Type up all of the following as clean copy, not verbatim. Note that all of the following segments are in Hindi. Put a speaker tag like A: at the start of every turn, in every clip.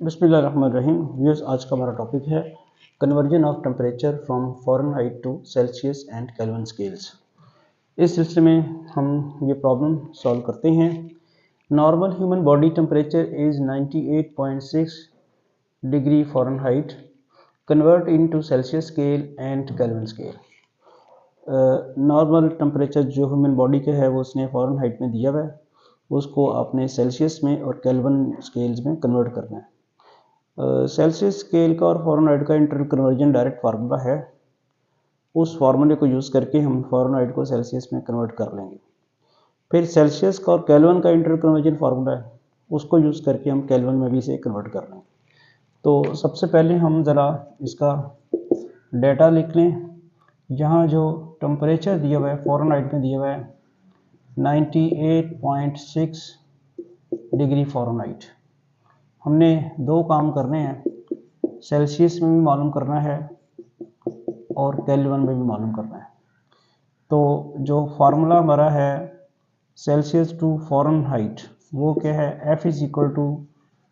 A: बिस्मिल्लाहिर्रहमानिर्रहीम। व्यूअर्स, आज का हमारा टॉपिक है conversion of temperature from Fahrenheit to Celsius and Kelvin scales. इस सिलसिले में हम ये प्रॉब्लम सॉल्व करते हैं। Normal human body temperature is 98.6 degree Fahrenheit, convert into Celsius scale and Kelvin scale. Normal temperature जो ह्यूमन बॉडी के है वो उसने फ़ारेनहाइट में दिया हुआ है, उसको आपने सेल्सियस में और केल्विन स्केल्स में कन्वर्ट करना है। सेल्सियस स्केल का और फ़ारेनहाइट का इंटर कन्वर्जन डायरेक्ट फार्मूला है, उस फार्मूले को यूज़ करके हम फ़ारेनहाइट को सेल्सियस में कन्वर्ट कर लेंगे। फिर सेल्सियस का और केल्विन का इंटर कन्वर्जन फार्मूला है, उसको यूज़ करके हम केल्विन में भी इसे कन्वर्ट कर लेंगे। तो सबसे पहले हम ज़रा इसका डेटा लिख लें। यहाँ जो टेम्परेचर दिया हुआ है फ़ारेनहाइट में दिया हुआ है 98.6 डिग्री फ़ारेनहाइट। हमने दो काम करने हैं, सेल्सियस में भी मालूम करना है और केल्विन में भी मालूम करना है। तो जो फार्मूला हमारा है सेल्सियस टू फ़ारेनहाइट वो क्या है, F is equal to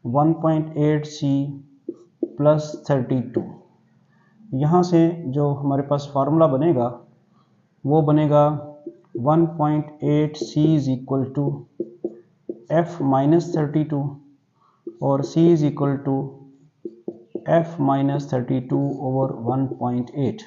A: 1.8C plus 32। यहाँ से जो हमारे पास फार्मूला बनेगा वो बनेगा 1.8C is equal to F minus 32 और C is equal to F minus 32 over 1.8।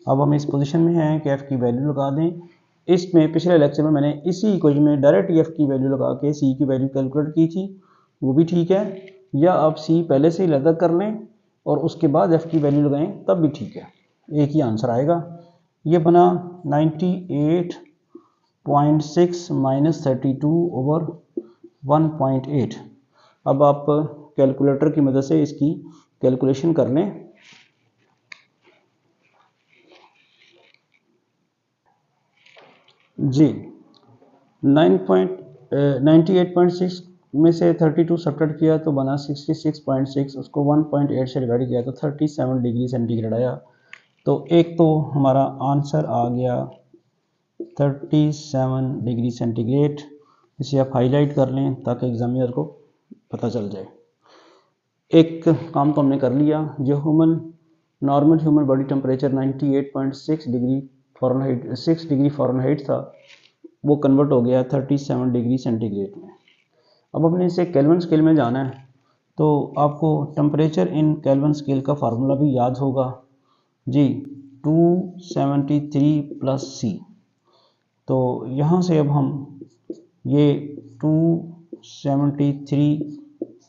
A: अब हम इस पोजीशन में हैं कि F की वैल्यू लगा दें। इसमें पिछले लेक्चर में मैंने इसी इक्वेशन में डायरेक्ट F की वैल्यू लगा के C की वैल्यू कैलकुलेट की थी, वो भी ठीक है, या आप C पहले से ही लगा कर लें और उसके बाद F की वैल्यू लगाएं तब भी ठीक है, एक ही आंसर आएगा। ये बना 98.6 माइनस 32 ओवर 1.8। अब आप कैलकुलेटर की मदद से इसकी कैलकुलेशन कर लें। जी 98.6 में से 32 सब्ट्रैक्ट किया तो बना 66.6, उसको 1.8 से डिवाइड किया तो 37 डिग्री सेंटीग्रेड आया। तो एक तो हमारा आंसर आ गया 37 डिग्री सेंटीग्रेड। इसे आप हाईलाइट कर लें ताकि एग्जामिनर को पता चल जाए। एक काम तो हमने कर लिया, जो normal human body temperature 98.6 degree Fahrenheit 6 degree Fahrenheit था, वो कन्वर्ट हो गया 37 डिग्री सेंटीग्रेड में। अब हमने इसे केल्विन स्केल में जाना है, तो आपको टेम्परेचर इन केल्विन स्केल का फार्मूला भी याद होगा जी, 273 प्लस C। तो यहाँ से अब हम ये 273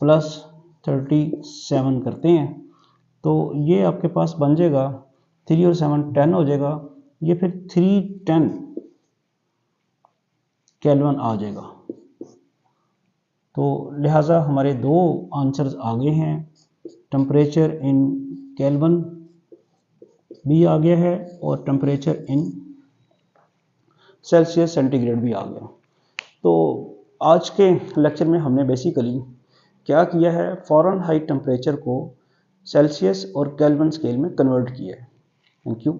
A: प्लस 37 करते हैं तो ये आपके पास बन जाएगा 3 और 7 10 हो जाएगा, ये फिर 310 केल्विन आ जाएगा। तो लिहाजा हमारे दो आंसर्स आ गए हैं, टेम्परेचर इन केल्विन भी आ गया है और टेम्परेचर इन सेल्सियस सेंटीग्रेड भी आ गया। तो आज के लेक्चर में हमने बेसिकली क्या किया है, फ़ारेनहाइट टेम्परेचर को सेल्सियस और केल्विन स्केल में कन्वर्ट किया है। Thank you.